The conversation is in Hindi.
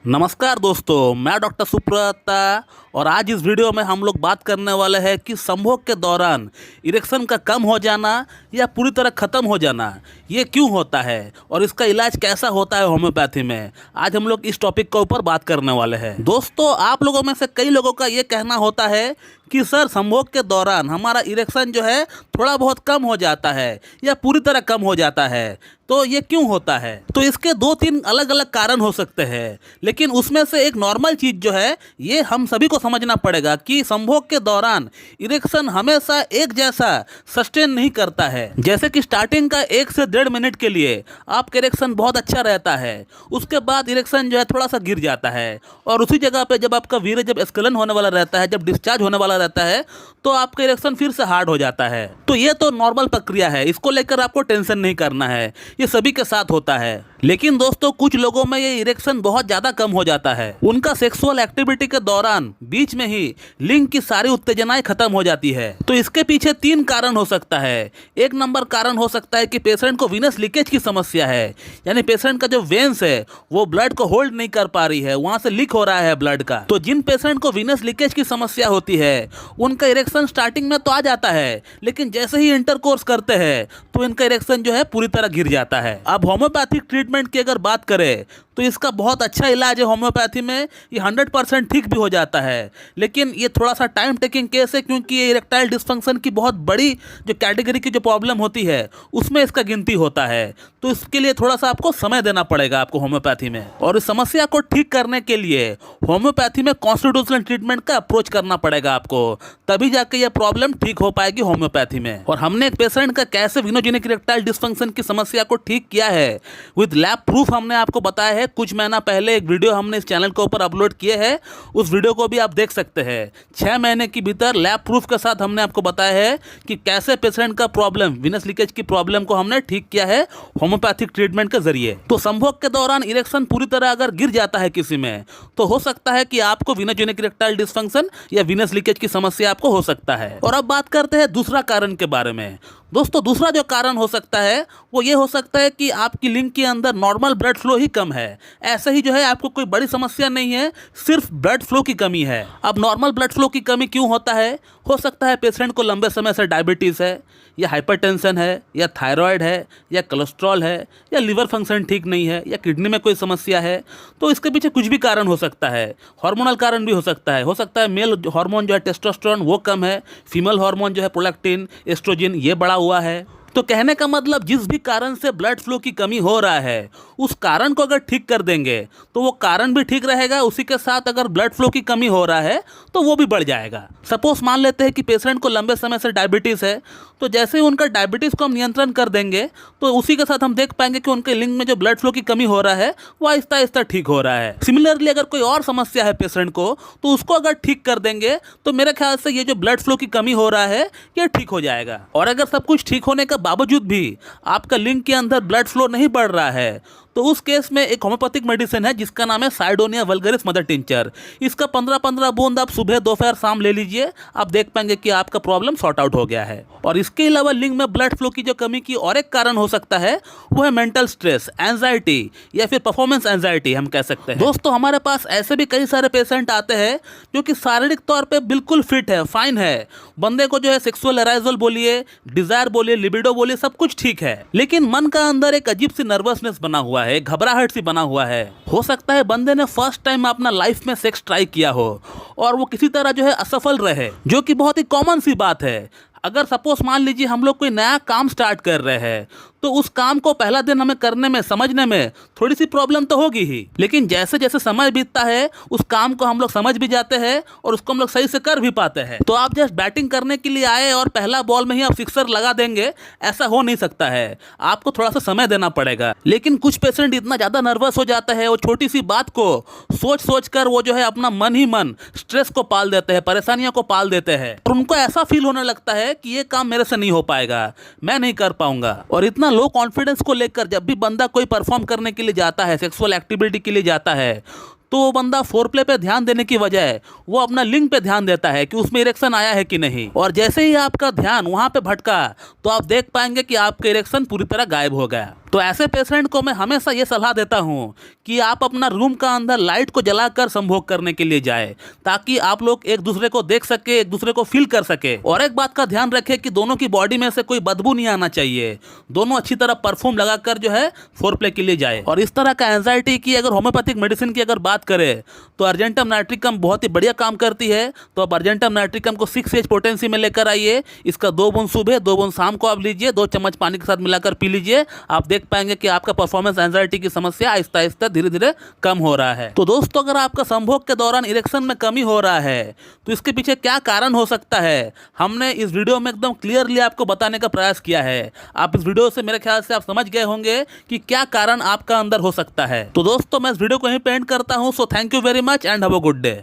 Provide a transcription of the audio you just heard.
नमस्कार दोस्तों, मैं डॉक्टर सुप्रता और आज इस वीडियो में हम लोग बात करने वाले हैं कि संभोग के दौरान इरेक्शन का कम हो जाना या पूरी तरह ख़त्म हो जाना ये क्यों होता है और इसका इलाज कैसा होता है होम्योपैथी में। आज हम लोग इस टॉपिक के ऊपर बात करने वाले हैं। दोस्तों, आप लोगों में से कई लोगों का ये कहना होता है कि सर संभोग के दौरान हमारा इरेक्शन जो है थोड़ा बहुत कम हो जाता है या पूरी तरह कम हो जाता है, तो ये क्यों होता है। तो इसके 2-3 अलग अलग कारण हो सकते हैं, लेकिन उसमें से एक नॉर्मल चीज़ जो है ये हम सभी को समझना पड़ेगा कि संभोग के दौरान इरेक्शन हमेशा एक जैसा सस्टेन नहीं करता है। जैसे कि स्टार्टिंग का 1 से 1.5 मिनट के लिए आपका इरेक्शन बहुत अच्छा रहता है, उसके बाद इरेक्शन जो है थोड़ा सा गिर जाता है और उसी जगह पे जब आपका वीर्य जब स्खलन होने वाला रहता है, जब डिस्चार्ज होने वाला रहता है, तो आपका इरेक्शन फिर से हार्ड हो जाता है। तो ये तो नॉर्मल प्रक्रिया है, इसको लेकर आपको टेंशन नहीं करना है, ये सभी के साथ होता है। लेकिन दोस्तों, कुछ लोगों में ये इरेक्शन बहुत ज़्यादा कम हो जाता है। उनका सेक्सुअल एक्टिविटी के दौरान बीच में ही लिंग की सारी उत्तेजनाएं खत्म हो जाती है। तो इसके पीछे 3 कारण हो सकता है। एक नंबर कारण हो सकता है कि पेशेंट को वीनस लीकेज की समस्या है, यानी पेशेंट का जो वेन्स है वो ब्लड को होल्ड नहीं कर पा रही है, वहाँ से लीक हो रहा है ब्लड का। तो जिन पेशेंट को वीनस लीकेज की समस्या होती है उनका इरेक्शन स्टार्टिंग में तो आ जाता है, लेकिन जैसे ही इंटरकोर्स करते हैं तो इनका इरेक्शन जो है पूरी तरह गिर जाता है। अब होम्योपैथिक ट्रीटमेंट की अगर बात करें तो इसका बहुत अच्छा इलाज है होम्योपैथी में, ये 100% ठीक भी हो जाता है। लेकिन ये थोड़ा सा टाइम टेकिंग केस है, क्योंकि ये इरेक्टाइल डिस्फंक्शन की बहुत बड़ी जो कैटेगरी की जो प्रॉब्लम होती है उसमें इसका गिनती होता है। तो इसके लिए थोड़ा सा आपको समय देना पड़ेगा आपको होम्योपैथी में, और इस समस्या को ठीक करने के लिए होम्योपैथी में कॉन्स्टिट्यूशनल ट्रीटमेंट का अप्रोच करना पड़ेगा आपको, तभी जाके ये प्रॉब्लम ठीक हो पाएगी होम्योपैथी में। और हमने एक पेशेंट का कैसे विनोजेनिक इरेक्टाइल डिस्फंक्शन की समस्या को ठीक किया है विद लैब प्रूफ हमने आपको बताया है। कुछ महीना पहले एक वीडियो हमने इस चैनल के ऊपर अपलोड किए हैं, उस वीडियो को भी आप देख सकते हैं। 6 महीने के भीतर लैब प्रूफ के साथ हमने आपको बताया है कि कैसे पेशेंट का प्रॉब्लम विनस लीकेज की प्रॉब्लम को हमने ठीक किया है होम्योपैथिक ट्रीटमेंट के जरिए। तो संभोग के दौरान इरेक्शन पूरी तरह अगर गिर जाता है किसी में, तो हो सकता है कि आपको विनोजेनिक इरेक्टाइल डिस्फंक्शन या विनस लीकेज की समस्या आपको हो सकता है। और अब बात करते हैं दूसरा कारण के बारे में। दोस्तों, दूसरा जो कारण हो सकता है वो ये हो सकता है कि आपकी लिंग के अंदर नॉर्मल ब्लड फ्लो ही कम है। ऐसे ही जो है आपको कोई बड़ी समस्या नहीं है, सिर्फ ब्लड फ्लो की कमी है। अब नॉर्मल ब्लड फ्लो की कमी क्यों होता है? हो सकता है पेशेंट को लंबे समय से डायबिटीज़ है, या हाइपरटेंशन है, या थायराइड है, या कोलेस्ट्रॉल है, या लीवर फंक्शन ठीक नहीं है, या किडनी में कोई समस्या है। तो इसके पीछे कुछ भी कारण हो सकता है। हार्मोनल कारण भी हो सकता है मेल हार्मोन जो है टेस्टोस्टेरोन वो कम है, फीमेल हार्मोन जो है प्रोलैक्टिन, एस्ट्रोजन ये बढ़ा हुआ है। तो कहने का मतलब जिस भी कारण से ब्लड फ्लो की कमी हो रहा है उस कारण को अगर ठीक कर देंगे तो वो कारण भी ठीक रहेगा, उसी के साथ अगर ब्लड फ्लो की कमी हो रहा है तो वो भी बढ़ जाएगा। सपोज मान लेते हैं कि पेशेंट को लंबे समय से डायबिटीज़ है, तो जैसे ही उनका डायबिटीज़ को हम नियंत्रण कर देंगे तो उसी के साथ हम देख पाएंगे कि उनके लिंग में जो ब्लड फ्लो की कमी हो रहा है वो आहिस्ता आहिस्ता ठीक हो रहा है। सिमिलरली अगर कोई और समस्या है पेशेंट को, तो उसको अगर ठीक कर देंगे तो मेरे ख्याल से ये जो ब्लड फ्लो की कमी हो रहा है ये ठीक हो जाएगा। और अगर सब कुछ ठीक होने का बावजूद भी आपका लिंग के अंदर ब्लड फ्लो नहीं बढ़ रहा है, तो उस केस में एक होम्योपैथिक मेडिसिन है जिसका नाम है साइडोनिया वल्गरिस मदर टिंचर। इसका 15-15 बूंद आप सुबह दोपहर शाम ले लीजिए, आप देख पाएंगे कि आपका प्रॉब्लम सॉर्ट आउट हो गया है। और इसके अलावा लिंग में ब्लड फ्लो की जो कमी की और एक कारण हो सकता है वो है मेंटल स्ट्रेस, एंजाइटी या फिर परफॉर्मेंस एंजाइटी हम कह सकते हैं। दोस्तों, हमारे पास ऐसे भी कई सारे पेशेंट आते हैं जो कि शारीरिक तौर पर बिल्कुल फिट है, फाइन है, बंदे को जो है सेक्सुअल अराइजल बोलिए, डिजायर बोलिए, लिबिडो बोलिए, सब कुछ ठीक है, लेकिन मन का अंदर एक अजीब सी नर्वसनेस बना हुआ है, घबराहट सी बना हुआ है। हो सकता है बंदे ने फर्स्ट टाइम अपना लाइफ में सेक्स ट्राई किया हो और वो किसी तरह जो है असफल रहे, जो कि बहुत ही कॉमन सी बात है। अगर सपोज मान लीजिए हम लोग कोई नया काम स्टार्ट कर रहे हैं तो उस काम को पहला दिन हमें करने में, समझने में थोड़ी सी प्रॉब्लम तो होगी ही, लेकिन जैसे जैसे समय बीतता है उस काम को हम लोग समझ भी जाते हैं और उसको हम लोग सही से कर भी पाते हैं। तो आप जस्ट बैटिंग करने के लिए आए और पहला बॉल में ही आप सिक्सर लगा देंगे, ऐसा हो नहीं सकता है, आपको थोड़ा सा समय देना पड़ेगा। लेकिन कुछ पेशेंट इतना ज़्यादा नर्वस हो जाता है, वो छोटी सी बात को सोच कर वो जो है अपना मन ही मन स्ट्रेस को पाल देते हैं, परेशानियों को पाल देते हैं, और उनको ऐसा फील होने लगता है कि ये काम मेरे से नहीं हो पाएगा, मैं नहीं कर पाऊंगा। और इतना लो कॉन्फिडेंस को लेकर जब भी बंदा कोई परफॉर्म करने के लिए जाता है, सेक्सुअल एक्टिविटी के लिए जाता है, तो वो बंदा फोरप्ले पे ध्यान देने की बजाय वो अपना लिंग पे ध्यान देता है कि उसमें इरेक्शन आया है कि नहीं। और जैसे ही आपका ध्यान वहाँ पे भटका तो आप देख पाएंगे कि आपका इरेक्शन पूरी तरह गायब हो गया। तो ऐसे पेशेंट को मैं हमेशा ये सलाह देता हूँ कि आप अपना रूम का अंदर लाइट को जलाकर संभोग करने के लिए जाए, ताकि आप लोग एक दूसरे को देख सके, एक दूसरे को फील कर सके। और एक बात का ध्यान रखें कि दोनों की बॉडी में से कोई बदबू नहीं आना चाहिए। दोनों अच्छी तरह परफ्यूम लगाकर जो है फोरप्ले के लिए जाए। और इस तरह का एंजाइटी की अगर होम्योपैथिक मेडिसिन की अगर बात करें तो अर्जेंटम नाइट्रिकम बहुत ही बढ़िया काम करती है। तो आप अर्जेंटम नाइट्रिकम को 6H पोटेंसी में लेकर आइए। इसका 2 बूंद सुबह 2 बूंद शाम को आप लीजिए, 2 चम्मच पानी के साथ मिलाकर पी लीजिए। आप देख पाएंगे कि आपका परफॉर्मेंस एंजाइटी की समस्या आहिस्ता आहिस्ता धीरे धीरे कम हो रहा है। तो दोस्तों, अगर आपका संभोग के दौरान इरेक्शन में कमी हो रहा है तो इसके पीछे क्या कारण हो सकता है, हमने इस वीडियो में एकदम क्लियरली आपको बताने का प्रयास किया है। आप इस वीडियो से मेरे ख्याल से आप समझ गए होंगे कि क्या कारण आपका अंदर हो सकता है। तो दोस्तों, मैं इस वीडियो को यहीं पे एंड करता हूं। So thank you very much and have a good day.